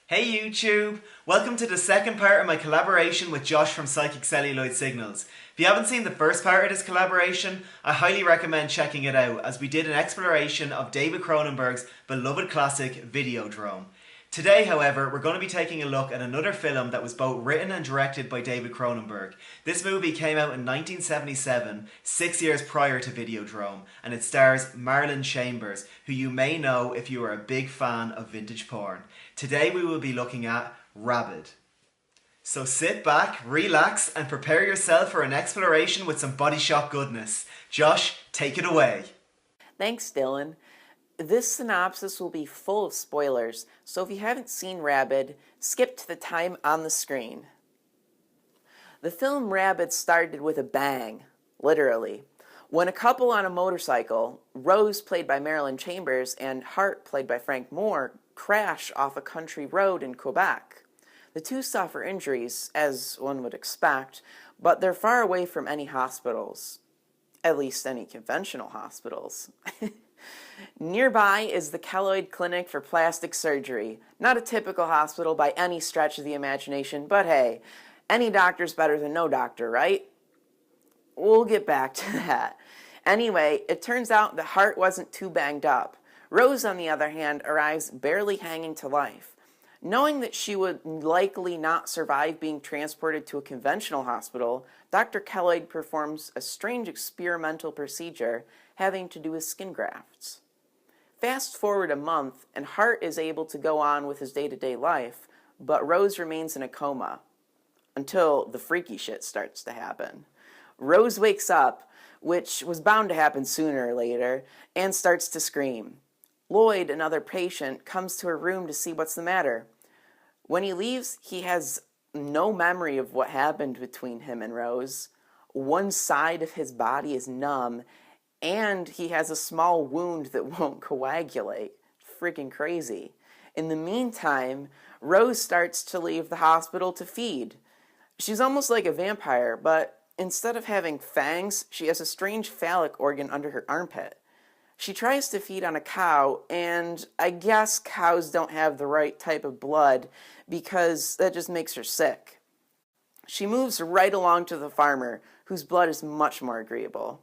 Hey YouTube! Welcome to the second part of my collaboration with Josh from Psychic Celluloid Signals. If you haven't seen the first part of this collaboration, I highly recommend checking it out as we did an exploration of David Cronenberg's beloved classic Videodrome. Today, however, we're going to be taking a look at another film that was both written and directed by David Cronenberg. This movie came out in 1977, 6 years prior to Videodrome, and it stars Marlon Chambers, who you may know if you are a big fan of vintage porn. Today we will be looking at Rabid. So sit back, relax, and prepare yourself for an exploration with some body shot goodness. Josh, take it away. Thanks, Dylan. This synopsis will be full of spoilers, so if you haven't seen Rabid, skip to the time on the screen. The film Rabid started with a bang, literally, when a couple on a motorcycle, Rose played by Marilyn Chambers and Hart played by Frank Moore, crash off a country road in Quebec. The two suffer injuries, as one would expect, but they're far away from any hospitals. At least any conventional hospitals. Nearby is the Celluloid Clinic for Plastic Surgery. Not a typical hospital by any stretch of the imagination, but hey, any doctor's better than no doctor, right? We'll get back to that. Anyway, it turns out that Hart wasn't too banged up. Rose, on the other hand, arrives barely hanging to life. Knowing that she would likely not survive being transported to a conventional hospital, Dr. Celluloid performs a strange experimental procedure having to do with skin grafts. Fast forward a month, and Hart is able to go on with his day-to-day life, but Rose remains in a coma. Until the freaky shit starts to happen. Rose wakes up, which was bound to happen sooner or later, and starts to scream. Lloyd, another patient, comes to her room to see what's the matter. When he leaves, he has no memory of what happened between him and Rose. One side of his body is numb, and he has a small wound that won't coagulate. Freaking crazy. In the meantime, Rose starts to leave the hospital to feed. She's almost like a vampire, but instead of having fangs, she has a strange phallic organ under her armpit. She tries to feed on a cow, and I guess cows don't have the right type of blood because that just makes her sick. She moves right along to the farmer, whose blood is much more agreeable.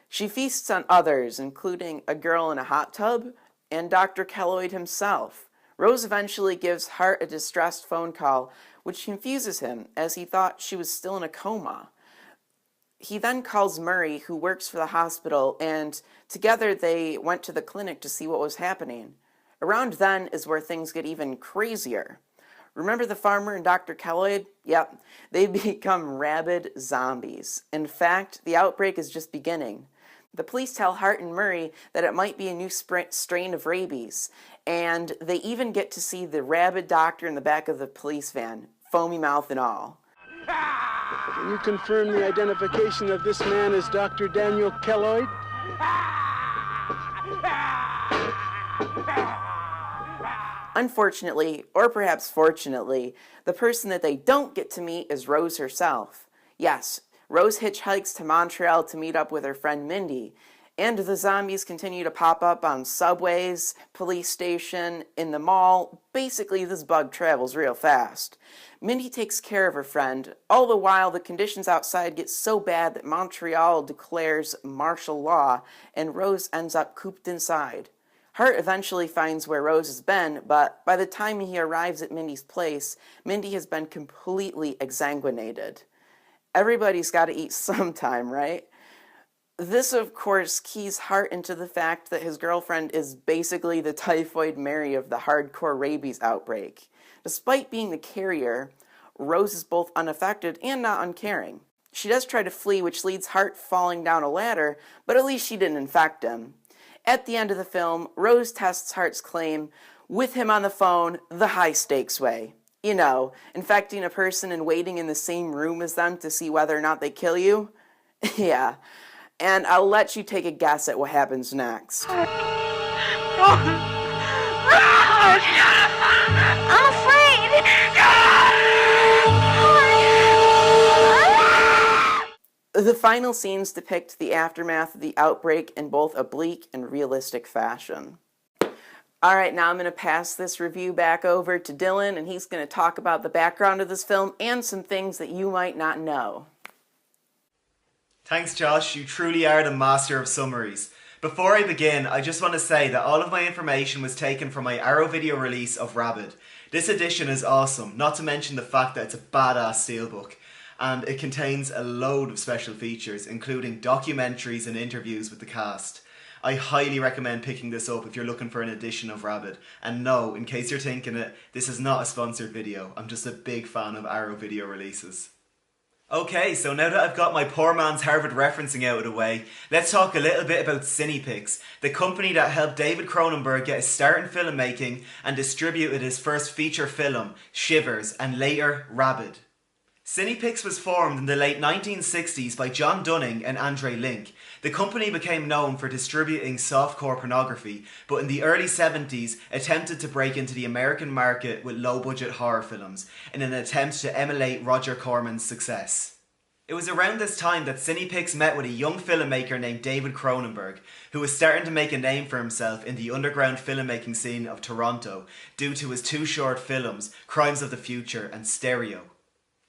She feasts on others, including a girl in a hot tub and Dr. Celluloid himself. Rose eventually gives Hart a distressed phone call, which confuses him as he thought she was still in a coma. He then calls Murray, who works for the hospital, and together they went to the clinic to see what was happening. Around then is where things get even crazier. Remember the farmer and Dr. Celluloid? Yep, they become rabid zombies. In fact, the outbreak is just beginning. The police tell Hart and Murray that it might be a new strain of rabies, and they even get to see the rabid doctor in the back of the police van, foamy mouth and all. Can you confirm the identification of this man as Dr. Daniel Celluloid? Unfortunately, or perhaps fortunately, the person that they don't get to meet is Rose herself. Yes, Rose hitchhikes to Montreal to meet up with her friend Mindy, and the zombies continue to pop up on subways, police station, in the mall. Basically, this bug travels real fast. Mindy takes care of her friend, all the while the conditions outside get so bad that Montreal declares martial law, and Rose ends up cooped inside. Hart eventually finds where Rose has been, but by the time he arrives at Mindy's place, Mindy has been completely exsanguinated. Everybody's got to eat sometime, right? This, of course, keys Hart into the fact that his girlfriend is basically the Typhoid Mary of the hardcore rabies outbreak. Despite being the carrier, Rose is both unaffected and not uncaring. She does try to flee, which leads Hart falling down a ladder, but at least she didn't infect him. At the end of the film, Rose tests Hart's claim with him on the phone the high-stakes way. You know, infecting a person and waiting in the same room as them to see whether or not they kill you? Yeah. And I'll let you take a guess at what happens next. I'm afraid. The final scenes depict the aftermath of the outbreak in both a bleak and realistic fashion. All right, now I'm going to pass this review back over to Dylan, and he's going to talk about the background of this film and some things that you might not know. Thanks, Josh. You truly are the master of summaries. Before I begin, I just want to say that all of my information was taken from my Arrow video release of Rabid. This edition is awesome, not to mention the fact that it's a badass steelbook, and it contains a load of special features, including documentaries and interviews with the cast. I highly recommend picking this up if you're looking for an edition of Rabid. And no, in case you're thinking it, this is not a sponsored video. I'm just a big fan of Arrow video releases. Okay, so now that I've got my poor man's Harvard referencing out of the way, let's talk a little bit about Cinepix, the company that helped David Cronenberg get his start in filmmaking and distributed his first feature film, Shivers, and later Rabid. Cinepix was formed in the late 1960s by John Dunning and Andre Link. The company became known for distributing softcore pornography, but in the early 70s attempted to break into the American market with low-budget horror films in an attempt to emulate Roger Corman's success. It was around this time that Cinepix met with a young filmmaker named David Cronenberg, who was starting to make a name for himself in the underground filmmaking scene of Toronto due to his two short films, Crimes of the Future and Stereo.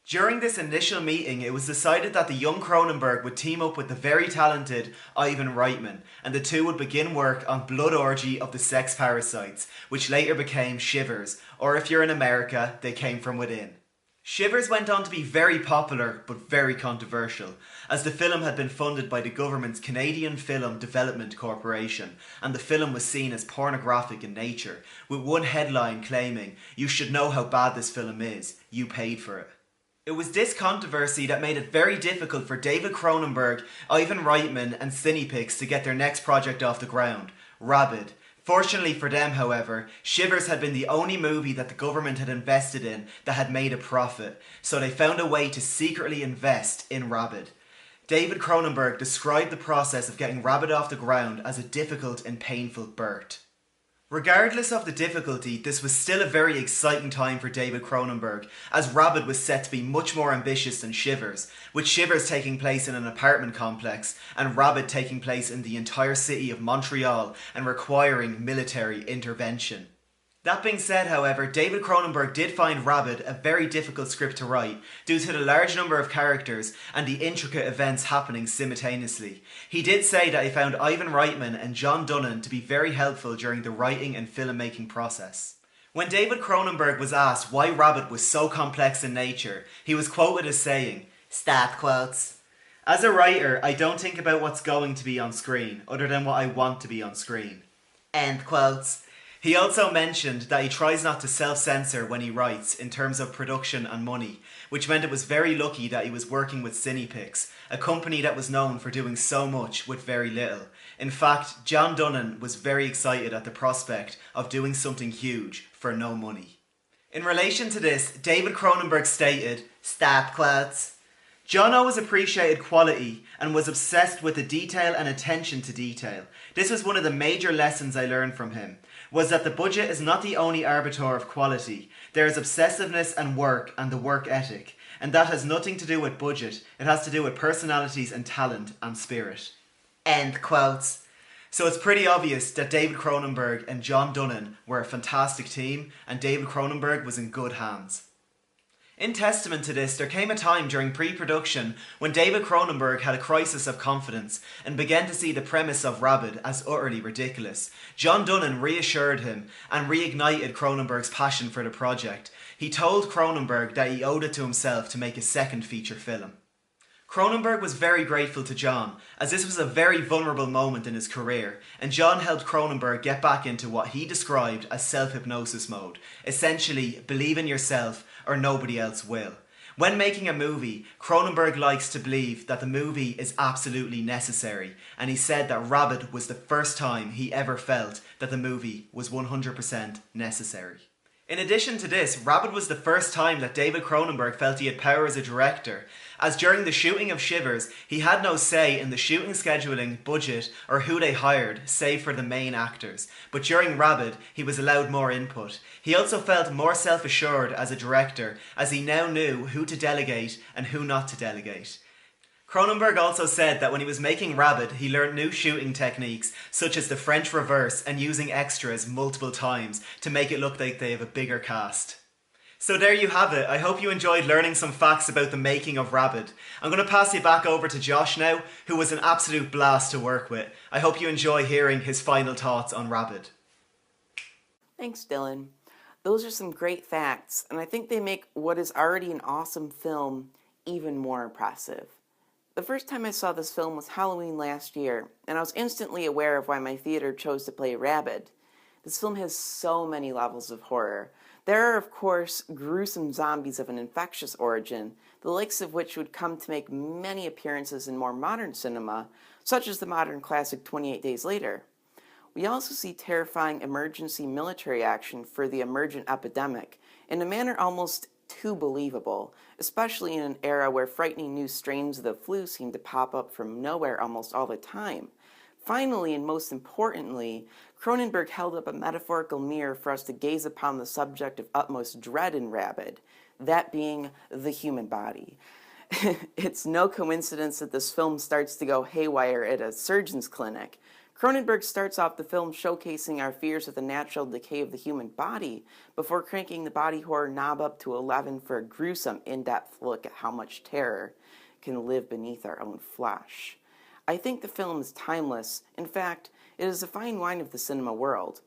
During this initial meeting, it was decided that the young Cronenberg would team up with the very talented Ivan Reitman, and the two would begin work on Blood Orgy of the Sex Parasites, which later became Shivers, or if you're in America, They Came From Within. Shivers went on to be very popular, but very controversial, as the film had been funded by the government's Canadian Film Development Corporation, and the film was seen as pornographic in nature, with one headline claiming, "You should know how bad this film is, you paid for it." It was this controversy that made it very difficult for David Cronenberg, Ivan Reitman and Cinepix to get their next project off the ground, Rabid. Fortunately for them, however, Shivers had been the only movie that the government had invested in that had made a profit, so they found a way to secretly invest in Rabid. David Cronenberg described the process of getting Rabid off the ground as a difficult and painful birth. Regardless of the difficulty, this was still a very exciting time for David Cronenberg, as Rabid was set to be much more ambitious than Shivers, with Shivers taking place in an apartment complex and Rabid taking place in the entire city of Montreal and requiring military intervention. That being said, however, David Cronenberg did find Rabid a very difficult script to write due to the large number of characters and the intricate events happening simultaneously. He did say that he found Ivan Reitman and John Dunning to be very helpful during the writing and filmmaking process. When David Cronenberg was asked why Rabid was so complex in nature, he was quoted as saying, "Stat quotes. As a writer, I don't think about what's going to be on screen, other than what I want to be on screen." End quotes. He also mentioned that he tries not to self-censor when he writes in terms of production and money, which meant it was very lucky that he was working with Cinepix, a company that was known for doing so much with very little. In fact, John Dunning was very excited at the prospect of doing something huge for no money. In relation to this, David Cronenberg stated, "Stat quotes. John always appreciated quality and was obsessed with the detail and attention to detail. This was one of the major lessons I learned from him, was that the budget is not the only arbiter of quality. There is obsessiveness and work and the work ethic, and that has nothing to do with budget, it has to do with personalities and talent and spirit." End quotes. So it's pretty obvious that David Cronenberg and John Dunning were a fantastic team, and David Cronenberg was in good hands. In testament to this, there came a time during pre-production when David Cronenberg had a crisis of confidence and began to see the premise of Rabid as utterly ridiculous. John Dunning reassured him and reignited Cronenberg's passion for the project. He told Cronenberg that he owed it to himself to make a second feature film. Cronenberg was very grateful to John, as this was a very vulnerable moment in his career, and John helped Cronenberg get back into what he described as self-hypnosis mode. Essentially, believe in yourself or nobody else will. When making a movie, Cronenberg likes to believe that the movie is absolutely necessary, and he said that Rabid was the first time he ever felt that the movie was 100% necessary. In addition to this, Rabid was the first time that David Cronenberg felt he had power as a director, as during the shooting of Shivers, he had no say in the shooting scheduling, budget, or who they hired, save for the main actors. But during Rabid, he was allowed more input. He also felt more self-assured as a director, as he now knew who to delegate and who not to delegate. Cronenberg also said that when he was making Rabid, he learned new shooting techniques, such as the French reverse and using extras multiple times to make it look like they have a bigger cast. So there you have it. I hope you enjoyed learning some facts about the making of Rabid. I'm going to pass you back over to Josh now, who was an absolute blast to work with. I hope you enjoy hearing his final thoughts on Rabid. Thanks, Dylan. Those are some great facts, and I think they make what is already an awesome film even more impressive. The first time I saw this film was Halloween last year, and I was instantly aware of why my theater chose to play Rabid. This film has so many levels of horror. There are, of course, gruesome zombies of an infectious origin, the likes of which would come to make many appearances in more modern cinema, such as the modern classic 28 Days Later. We also see terrifying emergency military action for the emergent epidemic, in a manner almost too believable, especially in an era where frightening new strains of the flu seem to pop up from nowhere almost all the time. Finally, and most importantly, Cronenberg held up a metaphorical mirror for us to gaze upon the subject of utmost dread in Rabid, that being the human body. It's no coincidence that this film starts to go haywire at a surgeon's clinic. Cronenberg starts off the film showcasing our fears of the natural decay of the human body before cranking the body horror knob up to 11 for a gruesome, in-depth look at how much terror can live beneath our own flesh. I think the film is timeless. In fact, it is a fine wine of the cinema world.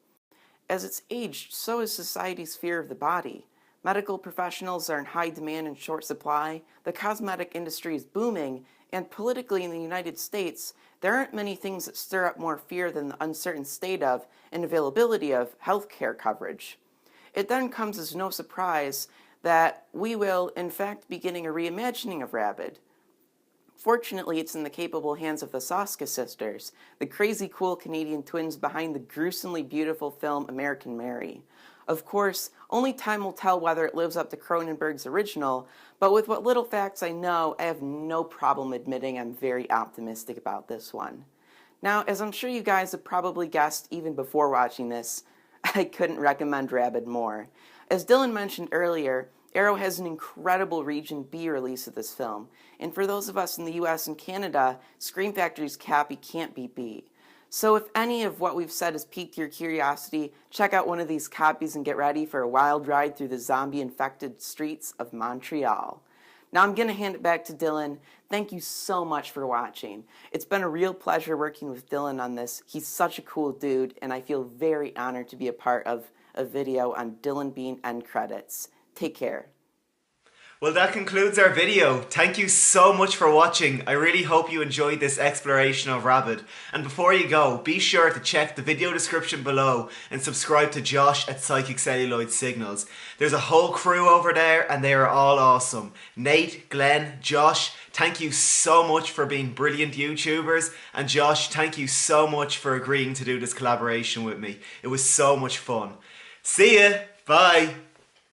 As it's aged, so is society's fear of the body. Medical professionals are in high demand and short supply, the cosmetic industry is booming, and politically in the United States, there aren't many things that stir up more fear than the uncertain state of and availability of health care coverage. It then comes as no surprise that we will, in fact, be getting a reimagining of Rabid. Fortunately, it's in the capable hands of the Soska sisters, the crazy cool Canadian twins behind the gruesomely beautiful film American Mary. Of course, only time will tell whether it lives up to Cronenberg's original, but with what little facts I know, I have no problem admitting I'm very optimistic about this one. Now, as I'm sure you guys have probably guessed even before watching this, I couldn't recommend Rabid more. As Dylan mentioned earlier, Arrow has an incredible Region B release of this film, and for those of us in the US and Canada, Scream Factory's copy can't be beat. So if any of what we've said has piqued your curiosity, check out one of these copies and get ready for a wild ride through the zombie-infected streets of Montreal. Now I'm going to hand it back to Dylan. Thank you so much for watching. It's been a real pleasure working with Dylan on this. He's such a cool dude, and I feel very honored to be a part of a video on Dylan being end credits. Take care. Well, that concludes our video. Thank you so much for watching. I really hope you enjoyed this exploration of Rabid. And before you go, be sure to check the video description below and subscribe to Josh at Psychic Celluloid Signals. There's a whole crew over there and they are all awesome. Nate, Glenn, Josh, thank you so much for being brilliant YouTubers. And Josh, thank you so much for agreeing to do this collaboration with me. It was so much fun. See ya. Bye.